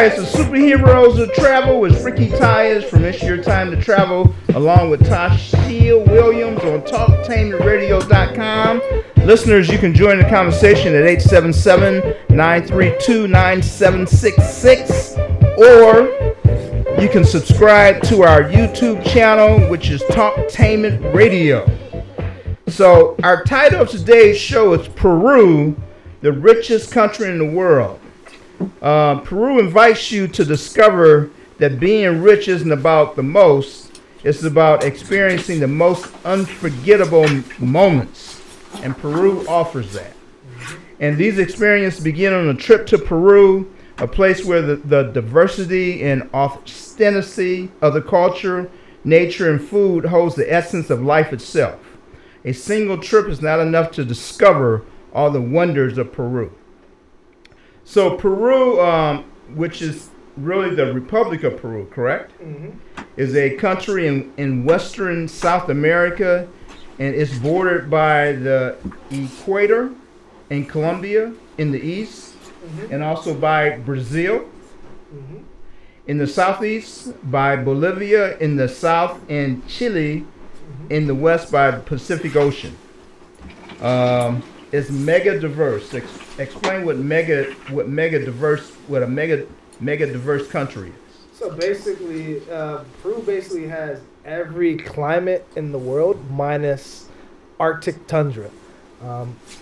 Hi, it's the Superheroes of Travel with Ricky TYUS from It's Your Time to Travel, along with TOSCHI Williams on TalkTainmentRadio.com. Listeners, you can join the conversation at 877-932-9766, or you can subscribe to our YouTube channel, which is Talktainment Radio. So our title of today's show is Peru, the richest country in the world. Peru invites you to discover that being rich isn't about the most, it's about experiencing the most unforgettable moments, and Peru offers that. And these experiences begin on a trip to Peru, a place where the diversity and authenticity of the culture, nature, and food holds the essence of life itself. A single trip is not enough to discover all the wonders of Peru. So Peru, which is really the Republic of Peru, correct? Mm-hmm. Is a country in western South America, and it's bordered by the equator in Colombia in the east, mm-hmm. and also by Brazil. Mm-hmm. In the southeast by Bolivia, in the south and Chile, mm-hmm. in the west by the Pacific Ocean. It's mega diverse. Explain what a mega diverse country is. So basically, Peru basically has every climate in the world minus Arctic tundra,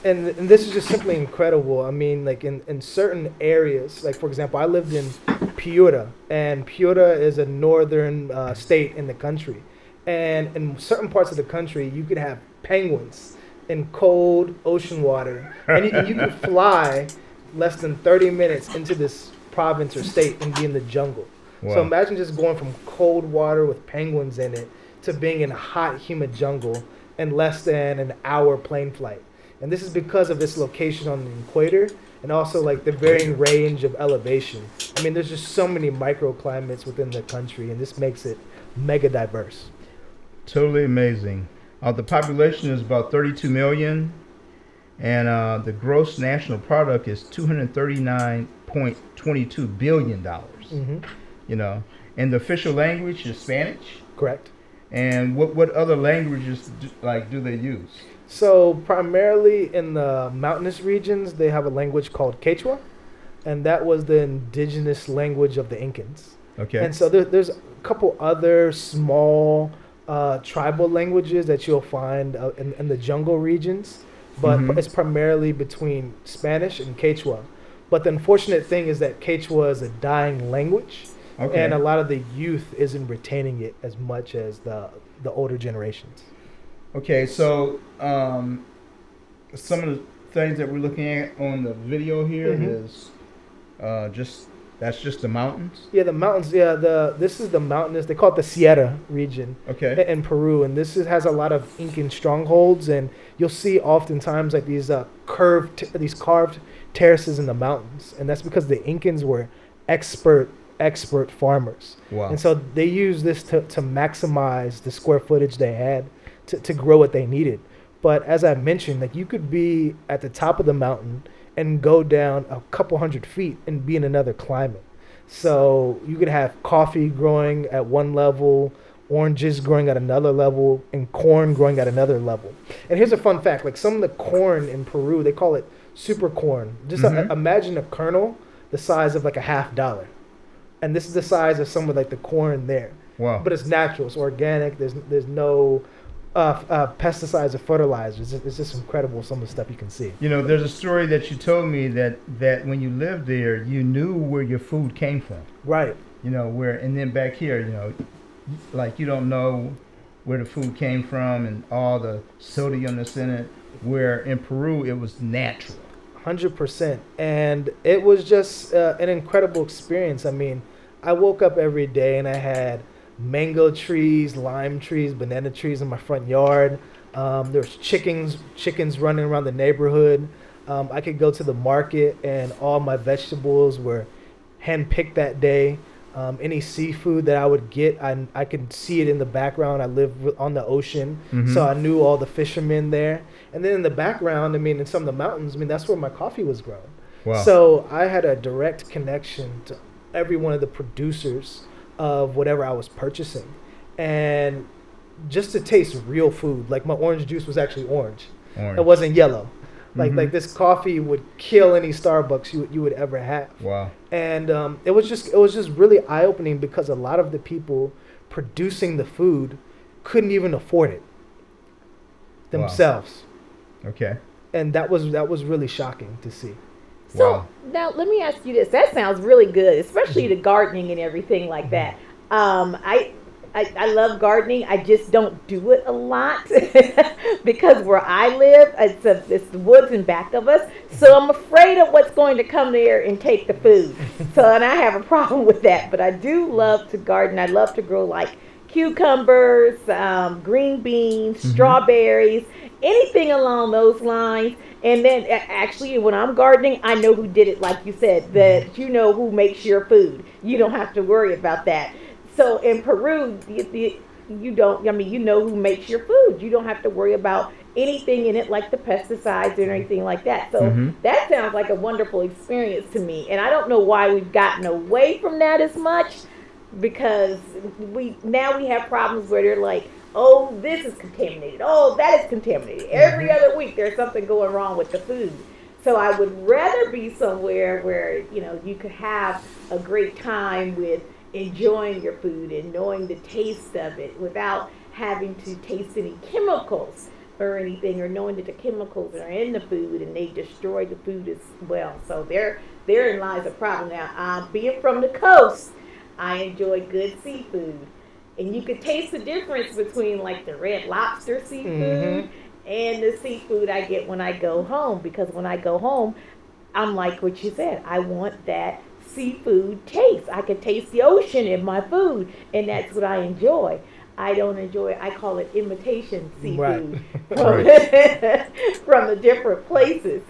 and this is just simply incredible. I mean, like in certain areas, like for example, I lived in Piura, and Piura is a northern state in the country, and in certain parts of the country, you could have penguins in cold ocean water, and you could fly less than 30 minutes into this province or state and be in the jungle. Wow. So imagine just going from cold water with penguins in it to being in a hot, humid jungle in less than an hour plane flight. And this is because of its location on the equator and also like the varying range of elevation. I mean, there's just so many microclimates within the country, and this makes it mega diverse. Totally amazing. The population is about 32 million, and the gross national product is $239.22 billion. Mm-hmm. You know, and the official language is Spanish. Correct. And what other languages do they use? So primarily in the mountainous regions, they have a language called Quechua, and that was the indigenous language of the Incans. Okay. And so there's a couple other small tribal languages that you'll find in the jungle regions, but mm-hmm. it's primarily between Spanish and Quechua. But the unfortunate thing is that Quechua is a dying language, okay. and a lot of the youth isn't retaining it as much as the older generations. Okay, so some of the things that we're looking at on the video here mm-hmm. is that's just the mountains? Yeah, the mountains. Yeah, this is the mountainous. They call it the Sierra region. Okay. In Peru, and this has a lot of Incan strongholds, and you'll see oftentimes like these carved terraces in the mountains, and that's because the Incans were expert farmers. Wow. And so they used this to maximize the square footage they had to grow what they needed. But as I mentioned, like you could be at the top of the mountain and go down a couple hundred feet and be in another climate. So you could have coffee growing at one level, oranges growing at another level, and corn growing at another level. And here's a fun fact, like some of the corn in Peru, they call it super corn. Just mm-hmm. Imagine a kernel the size of like $50. And this is the size of some of like the corn there. Wow. But it's natural, it's organic, there's no pesticides or fertilizers. It's just incredible some of the stuff you can see. You know, there's a story that you told me that when you lived there, you knew where your food came from. Right. You know, and then back here, you know, like you don't know where the food came from and all the sodium that's in it, where in Peru it was natural. 100%. And it was just an incredible experience. I mean, I woke up every day and I had mango trees, lime trees, banana trees in my front yard. There's chickens running around the neighborhood. I could go to the market and all my vegetables were handpicked that day. Any seafood that I would get, I could see it in the background. I live on the ocean, mm-hmm. so I knew all the fishermen there. And then in the background, I mean, in some of the mountains, I mean, that's where my coffee was grown. Wow. So I had a direct connection to every one of the producers of whatever I was purchasing, and just to taste real food. Like my orange juice was actually orange. It wasn't yellow. Like this coffee would kill any Starbucks you would ever have. Wow. And it was just really eye opening because a lot of the people producing the food couldn't even afford it themselves. Wow. Okay. And that was really shocking to see. So now let me ask you this. That sounds really good, especially the gardening and everything like that. I love gardening. I just don't do it a lot because where I live, it's the woods in back of us. So I'm afraid of what's going to come there and take the food. And I have a problem with that. But I do love to garden. I love to grow like cucumbers, green beans, strawberries, anything along those lines. And then actually when I'm gardening, I know who did it, like you said, that you know who makes your food. You don't have to worry about that. So in Peru, you don't, I mean, you know who makes your food. You don't have to worry about anything in it like the pesticides or anything like that. So that sounds like a wonderful experience to me. And I don't know why we've gotten away from that as much, because now we have problems where they're like, oh, this is contaminated. Oh, that is contaminated. Every other week there's something going wrong with the food. So I would rather be somewhere where, you know, you could have a great time with enjoying your food and knowing the taste of it without having to taste any chemicals or anything, or knowing that the chemicals are in the food and they destroy the food as well. So therein lies a problem. Now, being from the coast, I enjoy good seafood. And you can taste the difference between like the Red Lobster seafood and the seafood I get when I go home. Because when I go home, I'm like what you said, I want that seafood taste. I can taste the ocean in my food, and that's what I enjoy. I don't enjoy, I call it imitation seafood from the different places.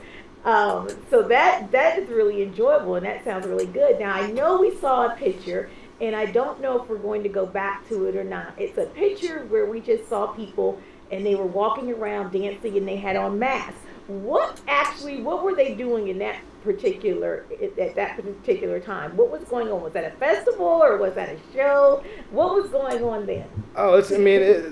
So that is really enjoyable, and that sounds really good. Now, I know we saw a picture, and I don't know if we're going to go back to it or not. It's a picture where we just saw people, and they were walking around dancing, and they had on masks. What were they doing in that particular time? What was going on? Was that a festival or was that a show? What was going on then? Oh,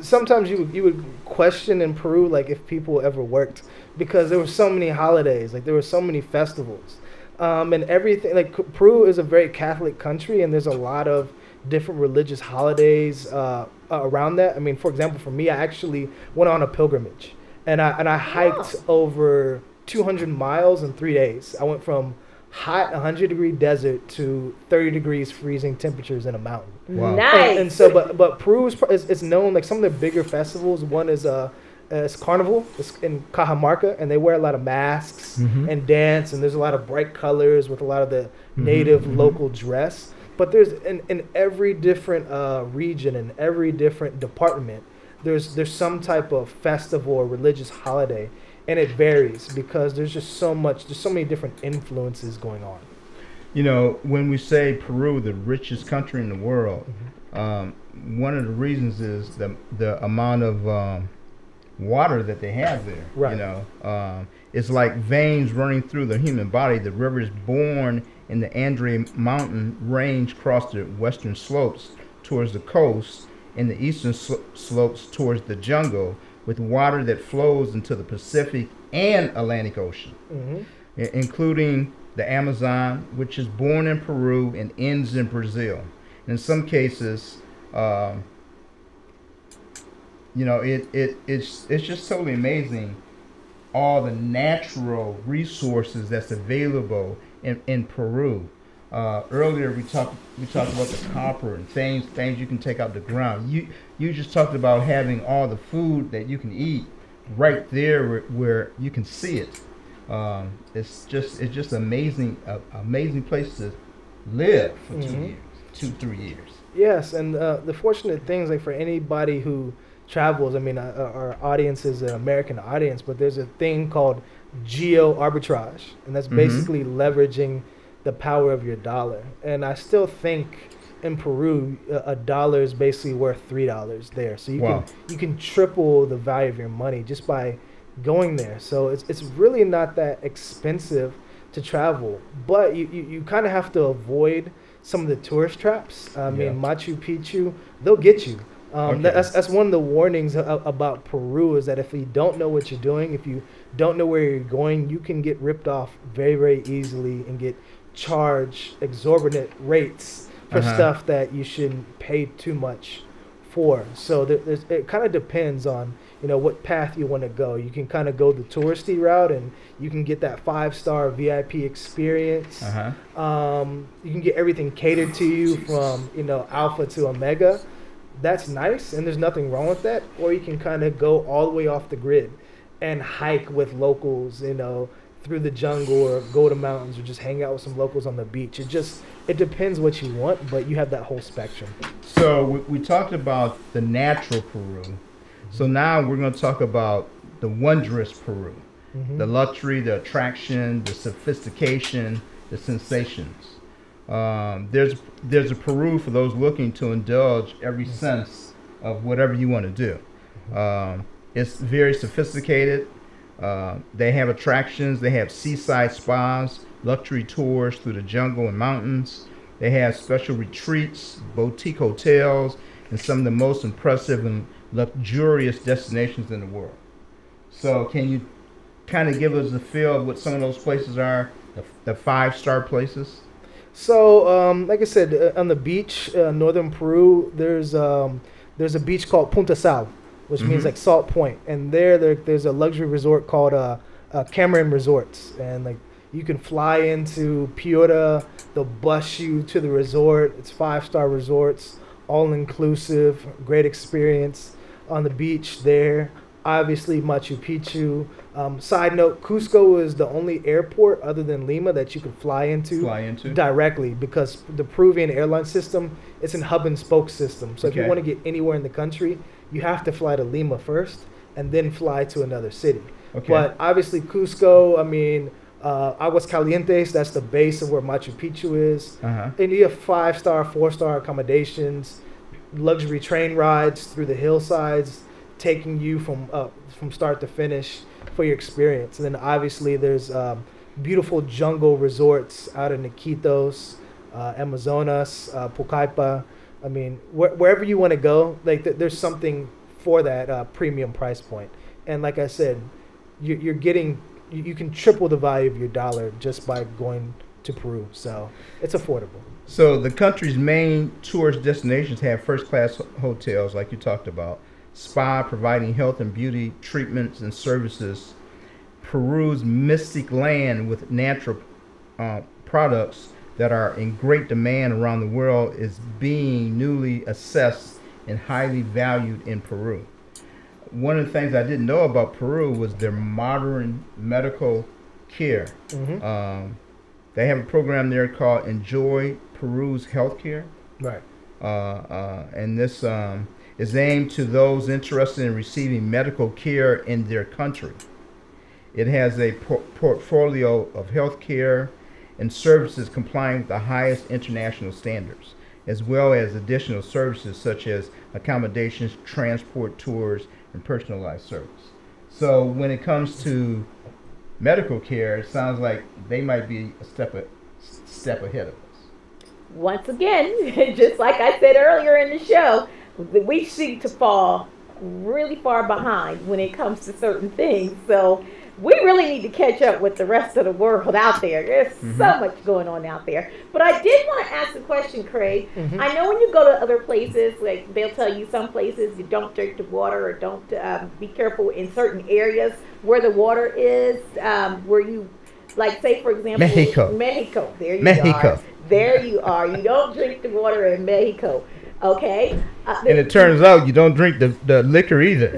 sometimes you would question in Peru, like, if people ever worked, because there were so many holidays, like there were so many festivals, and everything. Like Peru is a very Catholic country, and there's a lot of different religious holidays around that. I mean, for example, for me, I actually went on a pilgrimage. And I hiked over 200 miles in 3 days. I went from hot 100-degree desert to 30 degrees freezing temperatures in a mountain. Wow. Nice. And so, but Peru is known, like some of the bigger festivals. One is it's Carnival. It's in Cajamarca, and they wear a lot of masks and dance, and there's a lot of bright colors with a lot of the native local dress. But there's in every different region and every different department, there's some type of festival or religious holiday, and it varies because there's so many different influences going on. You know, when we say Peru, the richest country in the world, one of the reasons is the amount of water that they have there. Right. You know, it's like veins running through the human body. The rivers born in the Andre mountain range cross the western slopes towards the coast, in the eastern slopes towards the jungle, with water that flows into the Pacific and Atlantic Ocean, including the Amazon, which is born in Peru and ends in Brazil. And in some cases, you know, it's just totally amazing all the natural resources that's available in Peru. Earlier we talked about the copper and things you can take out the ground. You just talked about having all the food that you can eat right there where you can see it. It's just amazing place to live for 2-3 years. Yes, and the fortunate things, like for anybody who travels, I mean, our audience is an American audience, but there's a thing called geo arbitrage, and that's basically leveraging the power of your dollar. And I still think in Peru, a dollar is basically worth $3 there. So you can triple the value of your money just by going there. So it's really not that expensive to travel, but you kind of have to avoid some of the tourist traps. I mean, Machu Picchu, they'll get you. That's one of the warnings about Peru, is that if you don't know what you're doing, if you don't know where you're going, you can get ripped off very, very easily and get charged exorbitant rates for stuff that you shouldn't pay too much for. So it kind of depends on, you know, what path you want to go. You can kind of go the touristy route and you can get that 5-star VIP experience. You can get everything catered to you from, you know, Alpha to Omega. That's nice, and there's nothing wrong with that. Or you can kind of go all the way off the grid and hike with locals, you know, through the jungle, or go to mountains, or just hang out with some locals on the beach. It depends what you want, but you have that whole spectrum. So we talked about the natural Peru. So now we're going to talk about the wondrous Peru, the luxury, the attraction, the sophistication, the sensations. There's a Peru for those looking to indulge every sense of whatever you want to do. It's very sophisticated. They have attractions. They have seaside spas, luxury tours through the jungle and mountains. They have special retreats, boutique hotels, and some of the most impressive and luxurious destinations in the world. So can you kind of give us a feel of what some of those places are, the 5-star places? So, like I said, on the beach, northern Peru, there's a beach called Punta Sal, which means like Salt Point, and there's a luxury resort called Cameron Resorts, and like you can fly into Piura, they'll bus you to the resort. It's 5-star resorts, all inclusive, great experience on the beach there. Obviously, Machu Picchu. Side note, Cusco is the only airport other than Lima that you can fly into directly, because the Peruvian airline system, it's an hub and spoke system. So if you want to get anywhere in the country, you have to fly to Lima first and then fly to another city. But obviously Cusco, I mean, Aguascalientes, that's the base of where Machu Picchu is. And you have 5-star, 4-star accommodations, luxury train rides through the hillsides, taking you from start to finish for your experience. And then obviously there's beautiful jungle resorts out in Iquitos, Amazonas, Pucallpa. I mean, wherever you want to go, like there's something for that premium price point. And like I said, you're getting, you can triple the value of your dollar just by going to Peru. So it's affordable. So the country's main tourist destinations have first-class hotels, like you talked about, spa providing health and beauty treatments and services. Peru's mystic land with natural products that are in great demand around the world is being newly assessed and highly valued in Peru. One of the things I didn't know about Peru was their modern medical care. They have a program there called Enjoy Peru's Healthcare. Right. And this is aimed to those interested in receiving medical care in their country. It has a portfolio of health care and services complying with the highest international standards, as well as additional services such as accommodations, transport, tours, and personalized service. So when it comes to medical care, it sounds like they might be a step ahead of us. Once again, just like I said earlier in the show, we seem to fall really far behind when it comes to certain things. So we really need to catch up with the rest of the world out there. There's so much going on out there. But I did want to ask a question, Craig. I know when you go to other places, like they'll tell you some places you don't drink the water, or don't be careful in certain areas where the water is, where you, like say for example, Mexico. There you are. There you are. You don't drink the water in Mexico. Okay. And it turns out you don't drink the liquor either.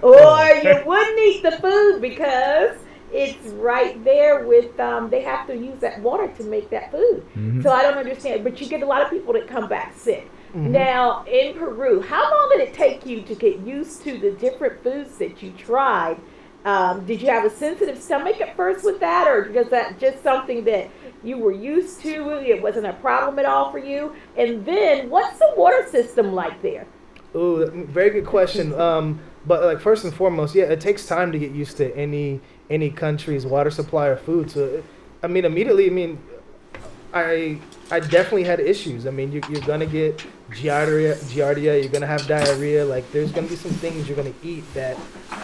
Or you wouldn't eat the food because it's right there with, they have to use that water to make that food. So I don't understand. But you get a lot of people that come back sick. Now, in Peru, how long did it take you to get used to the different foods that you tried? Did you have a sensitive stomach at first with that, or was that just something that you were used to? It wasn't a problem at all for you? And then, what's the water system like there? Ooh, very good question. But like first and foremost, yeah, it takes time to get used to any country's water supply or food. So, I mean, immediately, I definitely had issues. I mean, you're gonna get giardia, you're gonna have diarrhea. Like, there's gonna be some things you're gonna eat that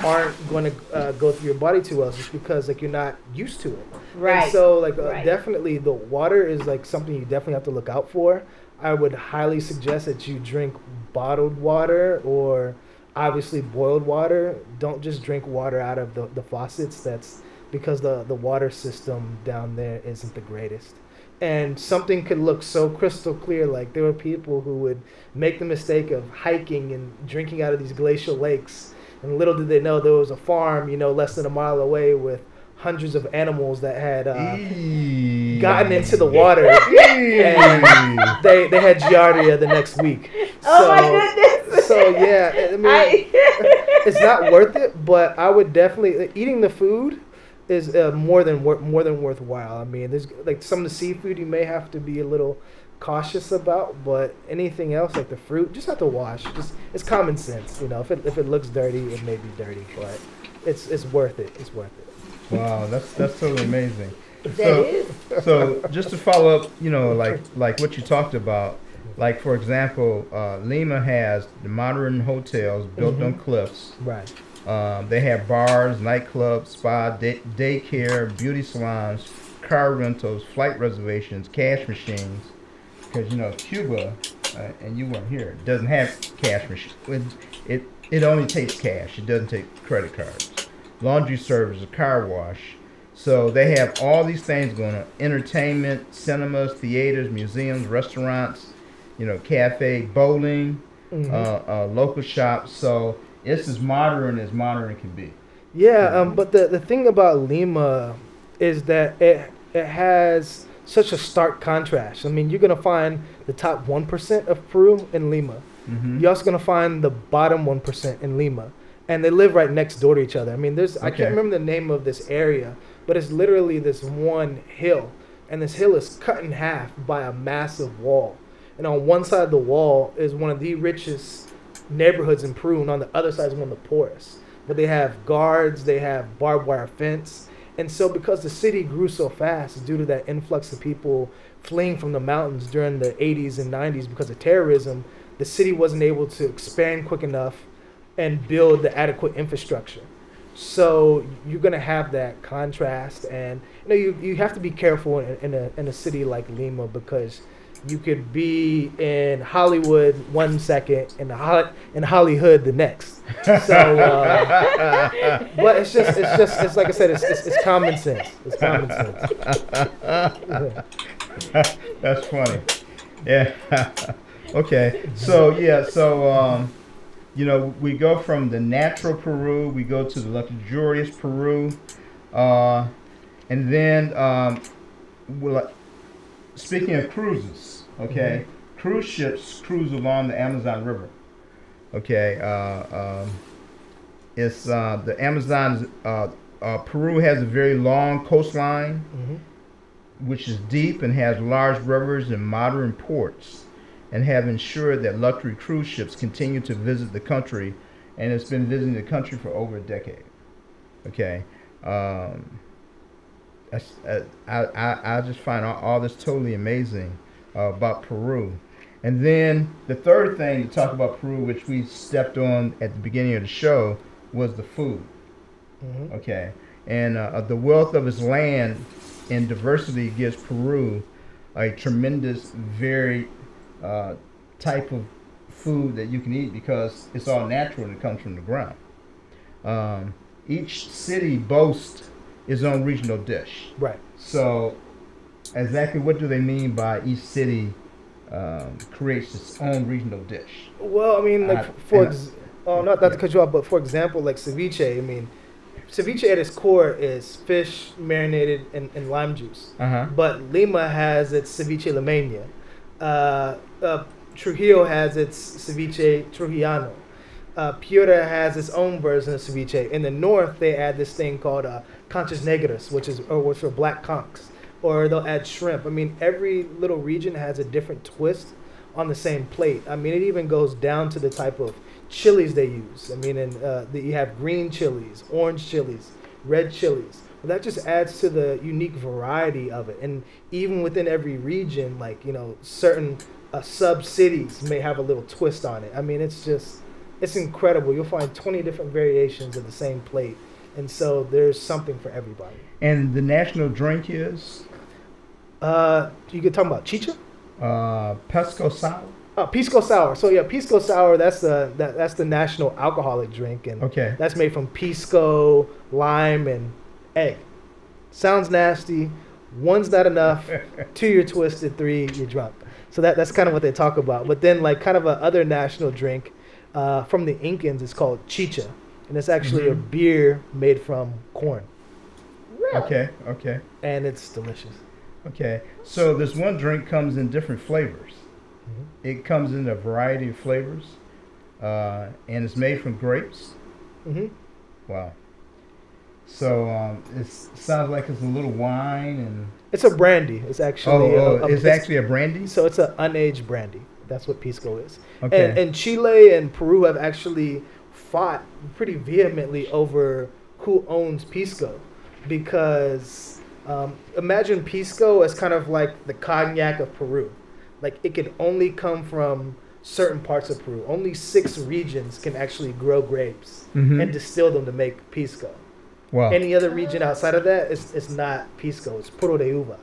aren't gonna go through your body too well, just because like you're not used to it. Right. And so like definitely the water is like something you definitely have to look out for. I would highly suggest that you drink bottled water or obviously boiled water. Don't just drink water out of the faucets. That's because the water system down there isn't the greatest. And something could look so crystal clear. Like, there were people who would make the mistake of hiking and drinking out of these glacial lakes. And little did they know there was a farm, less than a mile away with hundreds of animals that had gotten into the water. And they had giardia the next week. Oh my goodness. So yeah, I mean, it's not worth it, but I would definitely, eating the food is more than worthwhile. I mean, there's like some of the seafood you may have to be a little cautious about, but anything else like the fruit, just have to wash. It's common sense, if it looks dirty, it may be dirty, but it's worth it. It's worth it. Wow, that's totally amazing. So just to follow up, like what you talked about, like for example, Lima has the modern hotels built on cliffs. Right. They have bars, nightclubs, spa, daycare, beauty salons, car rentals, flight reservations, cash machines. Because Cuba, and you weren't here, doesn't have cash machines. It only takes cash. It doesn't take credit cards. Laundry service, a car wash. So they have all these things going on: entertainment, cinemas, theaters, museums, restaurants, cafe, bowling, local shops. So it's as modern can be. Yeah, but the thing about Lima is that it has such a stark contrast. I mean, you're going to find the top 1% of Peru in Lima. Mm-hmm. You're also going to find the bottom 1% in Lima. And they live right next door to each other. I mean, I can't remember the name of this area, but it's literally this one hill. And this hill is cut in half by a massive wall. And on one side of the wall is one of the richest neighborhoods in Peru, and on the other side is one of the poorest. But they have guards, they have barbed wire fence. And so because the city grew so fast due to that influx of people fleeing from the mountains during the 80s and 90s because of terrorism, the city wasn't able to expand quick enough and build the adequate infrastructure. So you're going to have that contrast, and you have to be careful in a city like Lima, because you could be in Hollywood one second and Hollywood the next. So, but it's like I said, it's common sense. It's common sense. That's funny. Yeah. Okay. So we go from the natural Peru, we go to the luxurious Peru, and then speaking of cruises, okay, cruise ships cruise along the Amazon River. Okay, it's the Amazon. Peru has a very long coastline, which is deep and has large rivers and modern ports, and have ensured that luxury cruise ships continue to visit the country, and it's been visiting the country for over a decade. Okay, I just find all this totally amazing about Peru. And then the third thing to talk about Peru, which we stepped on at the beginning of the show, was the food. Okay, and the wealth of its land and diversity gives Peru a tremendous, very type of food that you can eat, because it's all natural and it comes from the ground. Each city boasts its own regional dish. Right. So exactly what do they mean by each city creates its own regional dish? Well, I mean, like not to cut you off, but for example, like ceviche. I mean, ceviche at its core is fish marinated in lime juice. But Lima has its ceviche limeña. Trujillo has its ceviche trujillano. Piura has its own version of ceviche. In the north, they add this thing called conchas negras, which are black conchs, or they'll add shrimp. I mean, every little region has a different twist on the same plate. I mean, it even goes down to the type of chilies they use. I mean, you have green chilies, orange chilies, red chilies, But that just adds to the unique variety of it. And even within every region, like, you know, certain sub-cities may have a little twist on it. I mean, it's incredible. You'll find 20 different variations of the same plate. And so there's something for everybody. And the national drink is? You could talk about chicha? Pisco sour. Pisco sour. So yeah, pisco sour. That's the national alcoholic drink, and that's made from pisco, lime, and egg. Sounds nasty. One's not enough. 2, you're twisted. 3, you're drunk. So that's kind of what they talk about. But then, like, kind of a other national drink from the Incans is called chicha, and it's actually a beer made from corn. Really? Okay. And it's delicious. Okay, so this one drink comes in different flavors. It comes in a variety of flavors, and it's made from grapes. Wow. So it sounds like it's a little wine, and it's a brandy. It's actually it's actually a brandy. So it's an unaged brandy. That's what pisco is. Okay. And Chile and Peru have actually fought pretty vehemently over who owns pisco, because imagine pisco as kind of like the cognac of Peru. Like, it can only come from certain parts of Peru. Only 6 regions can actually grow grapes and distill them to make pisco. Wow. Any other region outside of that, it's not pisco. It's puro de uva.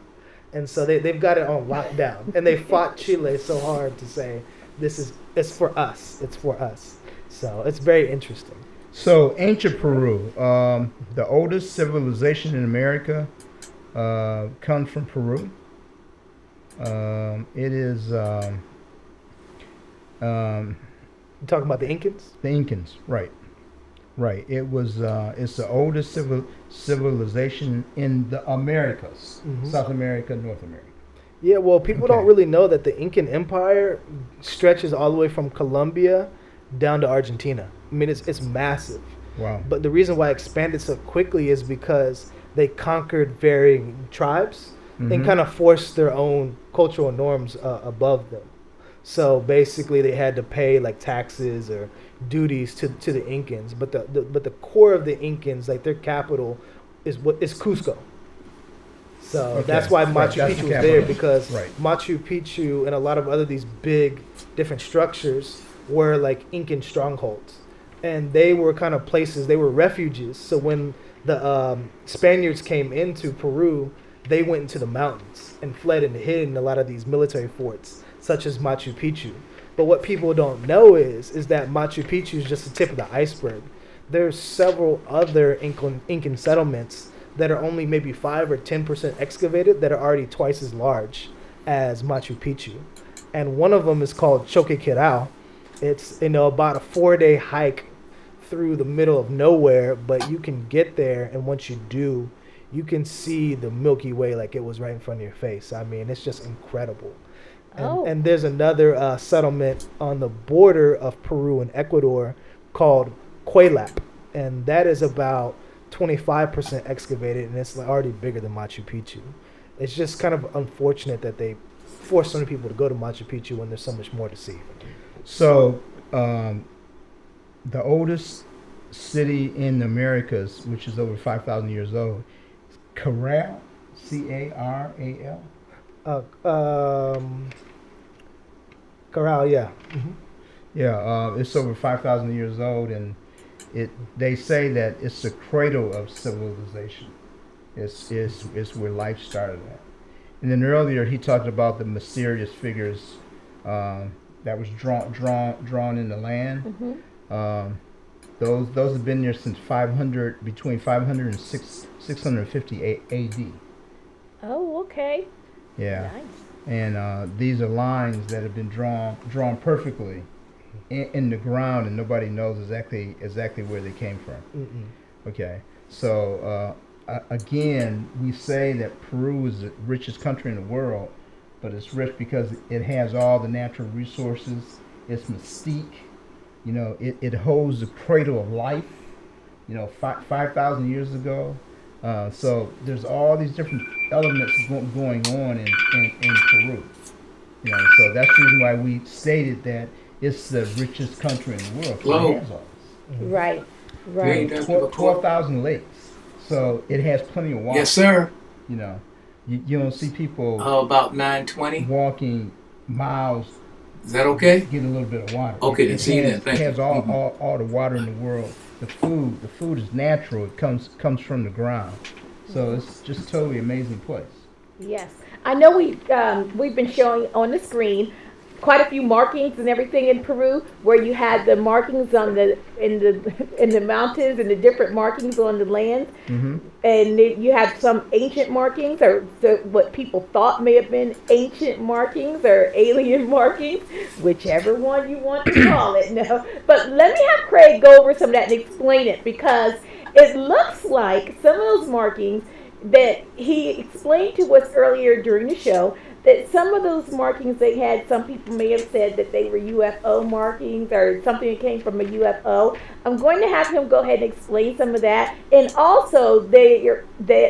And so they've got it on lockdown. And they fought Chile so hard to say, it's for us. It's for us. So it's very interesting. So ancient Peru, the oldest civilization in America comes from Peru. It is. You talking about the Incans? The Incans, right. It was. It's the oldest civilization in the Americas, South America, North America. Yeah, well, people don't really know that the Incan Empire stretches all the way from Colombia down to Argentina. I mean, it's massive. Wow. But the reason why it expanded so quickly is because they conquered varying tribes and kind of forced their own cultural norms above them. So basically, they had to pay like taxes or duties to the Incans. But the core of the Incans, like their capital, is Cusco. So that's why Machu Picchu was there, because Machu Picchu and a lot of other these big different structures were like Incan strongholds, and they were kind of places, they were refuges. So when the Spaniards came into Peru, they went into the mountains and fled and hid in a lot of these military forts, such as Machu Picchu. But what people don't know is that Machu Picchu is just the tip of the iceberg. There's several other Incan settlements that are only maybe 5 or 10% excavated that are already twice as large as Machu Picchu. And one of them is called Choquequirao. It's, about a 4-day hike through the middle of nowhere, but you can get there, and once you do, you can see the Milky Way like it was right in front of your face. I mean, it's just incredible. And there's another settlement on the border of Peru and Ecuador called Cuelap, and that is about 25% excavated, and it's already bigger than Machu Picchu. It's just kind of unfortunate that they force so many people to go to Machu Picchu when there's so much more to see. So the oldest city in the Americas, which is over 5,000 years old, is Caral, C-A-R-A-L? Caral, yeah. Yeah, it's over 5,000 years old, and they say that it's the cradle of civilization. It's where life started at. And then earlier he talked about the mysterious figures that was drawn in the land. Those have been there since between 500 and 650 A.D. Oh, okay. Yeah. Nice. And these are lines that have been drawn perfectly in the ground, and nobody knows exactly where they came from. Okay, so again, we say that Peru is the richest country in the world, but it's rich because it has all the natural resources. It's mystique. It holds the cradle of life. 5,000 years ago. So there's all these different elements going on in Peru. So that's the reason why we stated that it's the richest country in the world. It has all this. Right. 12,000 lakes. So it has plenty of water. Yes, sir. You know, you don't see people about 9:20 walking miles. Is that okay? Get a little bit of water. Okay, then see you then. Thank you. It has all the water in the world. The food is natural. It comes from the ground. So it's just a totally amazing place. Yes, I know we've been showing on the screen quite a few markings and everything in Peru, where you had the markings on in the mountains and the different markings on the land, and you had some ancient markings, or what people thought may have been ancient markings or alien markings, whichever one you want to call it. No, but let me have Craig go over some of that and explain it, because it looks like some of those markings that he explained to us earlier during the show, that some of those markings they had, some people may have said that they were UFO markings or something that came from a UFO. I'm going to have him go ahead and explain some of that. And also, they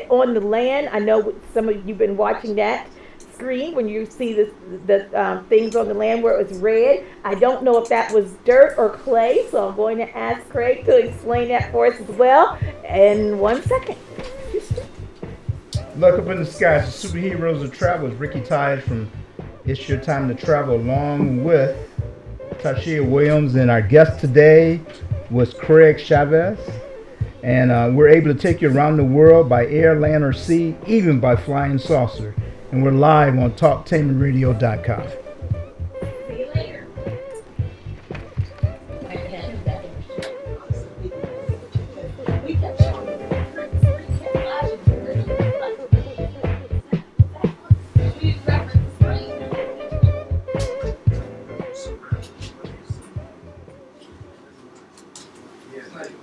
on the land, I know some of you have been watching that screen when you see the things on the land where it was red. I don't know if that was dirt or clay, so I'm going to ask Craig to explain that for us as well in 1 second. Look up in the sky. It's the Superheroes of Travel. It's Ricky Tyus from It's Your Time to Travel, along with Tashia Williams. And our guest today was Craig CHAVIS. And we're able to take you around the world by air, land, or sea, even by flying saucer. And we're live on TalkTainmenTradio.com. See you later. Yeah, it's not even